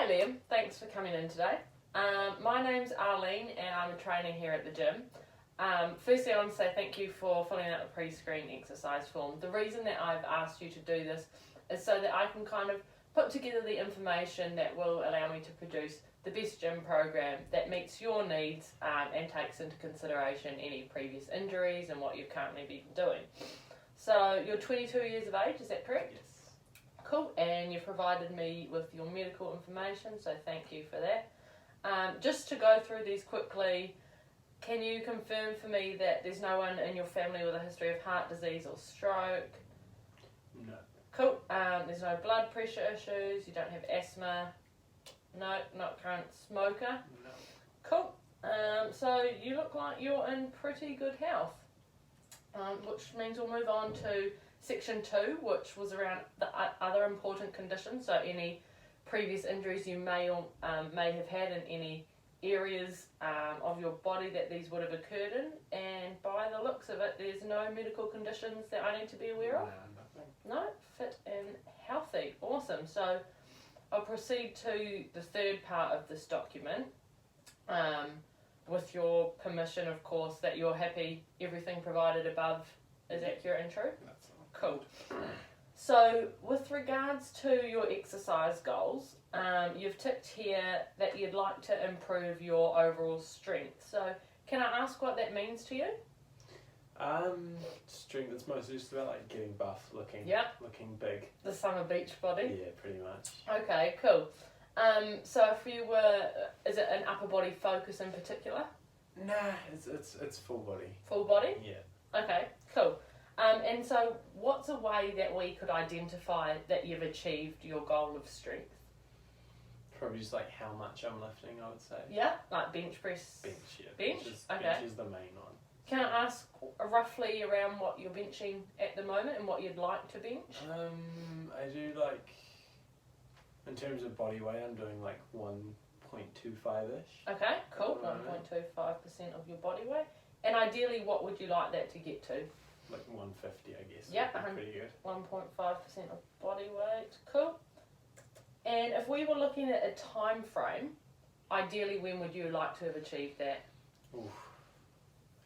Hi Liam, thanks for coming in today. My name's Arlene and I'm a trainer here at the gym. Firstly, I want to say thank you for filling out the pre-screen exercise form. The reason that I've asked you to do this is so that I can kind of put together the information that will allow me to produce the best gym program that meets your needs and takes into consideration any previous injuries and what you've currently been doing. So you're 22 years of age, is that correct? Yes. Cool, and you've provided me with your medical information, so thank you for that. Just to go through these quickly, can you confirm for me that there's no one in your family with a history of heart disease or stroke? No. Cool. There's no blood pressure issues, you don't have asthma? No, not current smoker? No. Cool. So you look like you're in pretty good health, which means we'll move on to Section 2, which was around the other important conditions, so any previous injuries you may have had in any areas of your body that these would have occurred in, and by the looks of it, there's no medical conditions that I need to be aware of? Nothing. No, fit and healthy. Awesome. So I'll proceed to the third part of this document, with your permission, of course, that you're happy everything provided above is accurate and true? That's all. Cool. So with regards to your exercise goals, you've ticked here that you'd like to improve your overall strength. So can I ask what that means to you? Strength. It's mostly just about like getting buff, looking big. The summer beach body? Yeah, pretty much. Okay, cool. So if you were, is it an upper body focus in particular? Nah, it's full body. Full body? Yeah. Okay, cool. And so what's a way that we could identify that you've achieved your goal of strength? Probably just like how much I'm lifting, I would say. Yeah, like bench press? Bench, yeah. Bench? Okay. Bench is the main one. Can I ask roughly around what you're benching at the moment and what you'd like to bench? I do like, in terms of body weight, I'm doing like 1.25-ish. Okay, cool. Alright. 1.25% of your body weight. And ideally, what would you like that to get to? Like 150, I guess. Yeah, Would be pretty good. 1.5% of body weight. Cool. And if we were looking at a time frame, ideally, when would you like to have achieved that? Oof.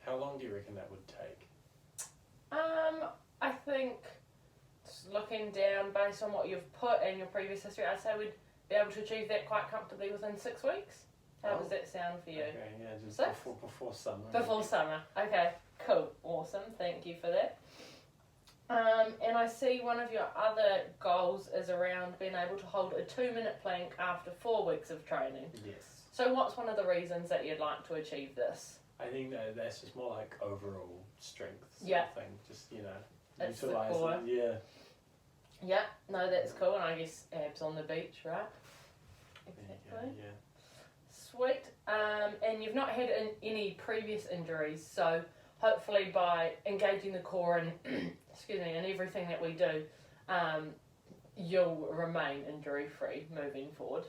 How long do you reckon that would take? I think just looking down based on what you've put in your previous history, I'd say we'd be able to achieve that quite comfortably within 6 weeks. How does that sound for you? Okay, yeah, just 6? before summer. Before summer. Okay, cool. Awesome. Thank you for that. And I see one of your other goals is around being able to hold a 2-minute plank after 4 weeks of training. Yes. So what's one of the reasons that you'd like to achieve this? I think that's just more like overall strength sort Yeah. of thing. Just, It's the utilize core. it. Yeah. Yeah, no, that's cool. And I guess abs on the beach, right? Exactly. Yeah. Sweet. And you've not had any previous injuries, so hopefully by engaging the core and excuse me, and everything that we do, you'll remain injury free moving forward.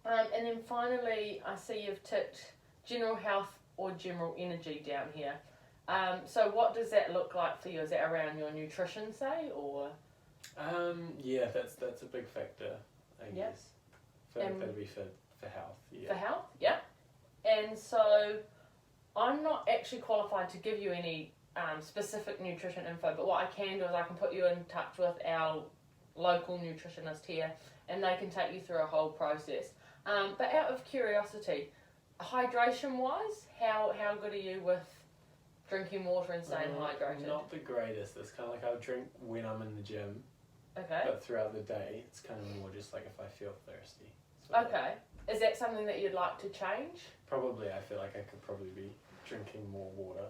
And then finally, I see you've ticked general health or general energy down here. So what does that look like for you? Is that around your nutrition, say, or? Yeah, that's a big factor, I Yeah. guess. That'd be for health. Yeah. For health, yeah. And so I'm not actually qualified to give you any specific nutrition info, but what I can do is I can put you in touch with our local nutritionist here and they can take you through a whole process. But out of curiosity, hydration wise, how good are you with drinking water and staying hydrated? Not the greatest. It's kind of like I'll drink when I'm in the gym, Okay. but throughout the day, it's kind of more just like if I feel thirsty. So Okay. Is that something that you'd like to change? Probably, I feel like I could probably be drinking more water.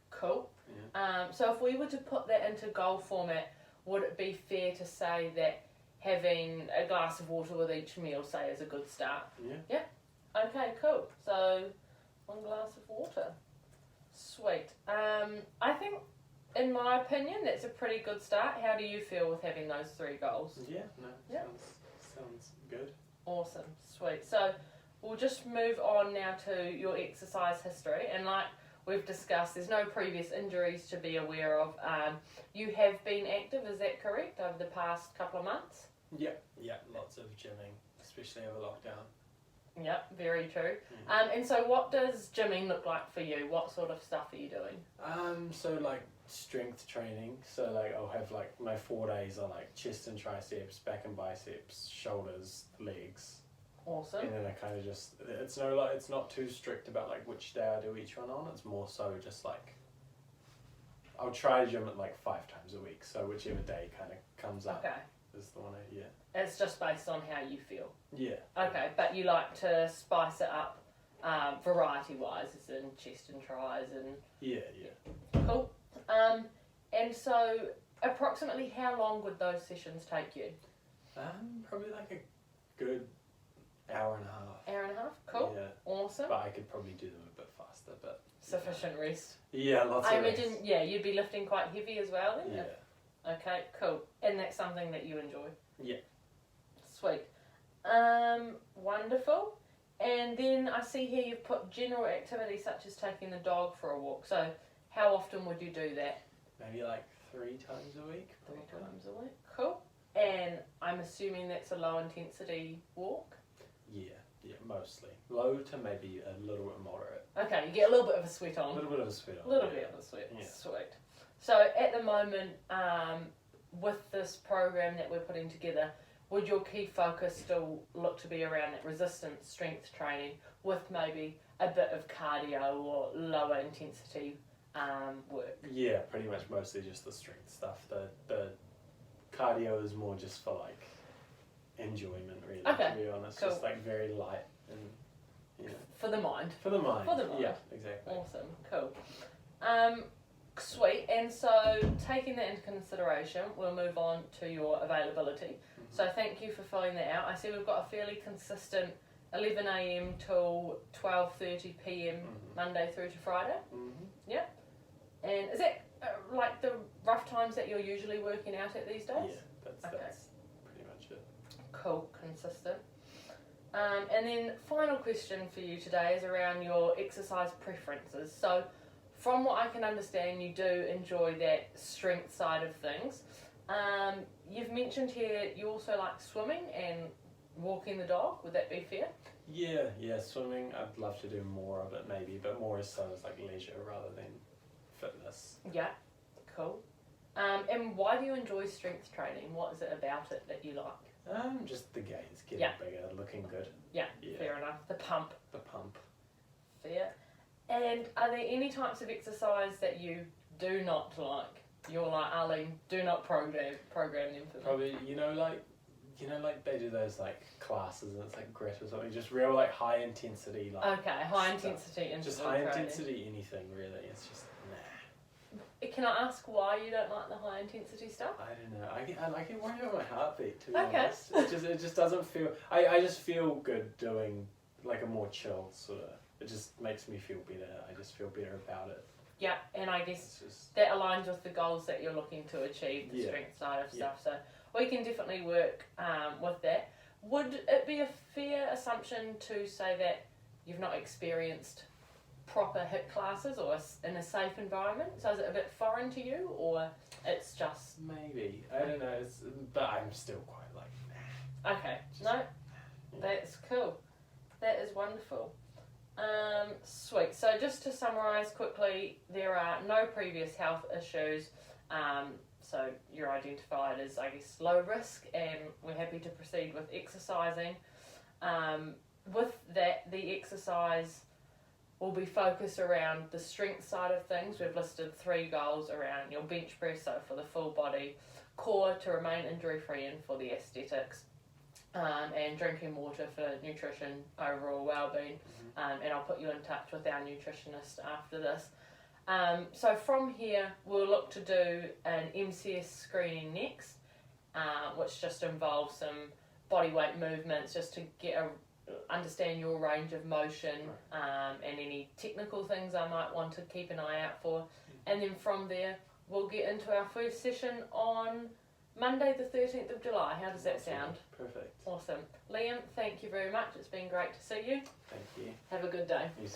Cool. Yeah. So if we were to put that into goal format, would it be fair to say that having a glass of water with each meal, say, is a good start? Yeah. Okay, cool. So 1 glass of water. Sweet. I think, in my opinion, that's a pretty good start. How do you feel with having those 3 goals? Yeah. No. Yeah. Sounds good. Awesome. Sweet. So we'll just move on now to your exercise history. And like we've discussed, there's no previous injuries to be aware of. You have been active, is that correct, over the past couple of months? Yeah. Lots of gymming. especially over lockdown. Yep, very true. And so what does gymming look like for you? What sort of stuff are you doing? So like strength training. So like I'll have like my 4 days are like chest and triceps, back and biceps, shoulders, legs. Awesome. And then I kind of just, it's not too strict about like which day I do each one on. It's more so just like, I'll try to gym it like 5 times a week. So whichever day kind of comes up is the one It's just based on how you feel. Yeah. Okay, but you like to spice it up variety-wise, as in chest and tries and... Yeah. Cool. And so approximately how long would those sessions take you? Probably like a good hour and a half. Hour and a half? Cool. Yeah. Awesome. But I could probably do them a bit faster, but... Sufficient rest. Yeah, lots I of imagine, rest. yeah, you'd be lifting quite heavy as well then? Yeah. Okay, cool. And that's something that you enjoy? Yeah. Sweet. Wonderful. And then I see here you've put general activities such as taking the dog for a walk. So how often would you do that? Maybe like 3 times a week. 3 times a week. Cool. And I'm assuming that's a low intensity walk? Yeah, mostly. Low to maybe a little bit moderate. Okay, you get a little bit of a sweat on. A little bit of a sweat on. A little bit of a sweat. Yeah. Sweet. So at the moment, with this program that we're putting together, would your key focus still look to be around that resistance strength training with maybe a bit of cardio or lower intensity work? Yeah, pretty much mostly just the strength stuff. The cardio is more just for like enjoyment, really. Okay, To be honest, cool. just like very light and For the mind. for the mind. For the mind. Yeah, exactly. Awesome. Cool. Sweet. And so taking that into consideration, we'll move on to your availability. So thank you for filling that out. I see we've got a fairly consistent 11 a.m. till 12:30 p.m. Monday through to Friday. Yeah. And is that like the rough times that you're usually working out at these days? Yeah, that's pretty much it. Cool. Consistent. And then final question for you today is around your exercise preferences. So from what I can understand, you do enjoy that strength side of things. You've mentioned here you also like swimming and walking the dog. Would that be fair? Yeah, swimming, I'd love to do more of it maybe, but more so as like leisure rather than fitness. Yeah, cool. And why do you enjoy strength training? What is it about it that you like? Just the gains, getting bigger, looking good. Yeah, fair enough. The pump. The pump. Fair. And are there any types of exercise that you do not like? You're like, Arlene, do not program them for me. Probably, like they do those like classes and it's like grit or something, just real like high intensity like. Okay, high stuff. intensity interval Just high training. intensity anything really. It's just nah. Can I ask why you don't like the high intensity stuff? I don't know. I get worried about my heartbeat to be Okay. honest. It just doesn't feel. I just feel good doing like a more chilled sort of. It just makes me feel better. I just feel better about it. Yeah, and I guess It's just that aligns with the goals that you're looking to achieve, the strength side of stuff. So we can definitely work with that. Would it be a fair assumption to say that you've not experienced proper HIIT classes or in a safe environment? So is it a bit foreign to you, or it's just... maybe. I don't know. But I'm still quite like nah. Okay, no, that's cool. That is wonderful. Sweet. So just to summarise quickly, there are no previous health issues. So you're identified as, I guess, low risk, and we're happy to proceed with exercising. With that, the exercise will be focused around the strength side of things. We've listed 3 goals around your bench press, so for the full body, core to remain injury free and for the aesthetics, and drinking water for nutrition, overall well-being. And I'll put you in touch with our nutritionist after this. So from here, we'll look to do an MCS screening next, which just involves some body weight movements just to understand your range of motion, and any technical things I might want to keep an eye out for. And then from there, we'll get into our first session on Monday the 13th of July. How does that sound? Perfect. Awesome. Liam, thank you very much. It's been great to see you. Thank you. Have a good day. You too.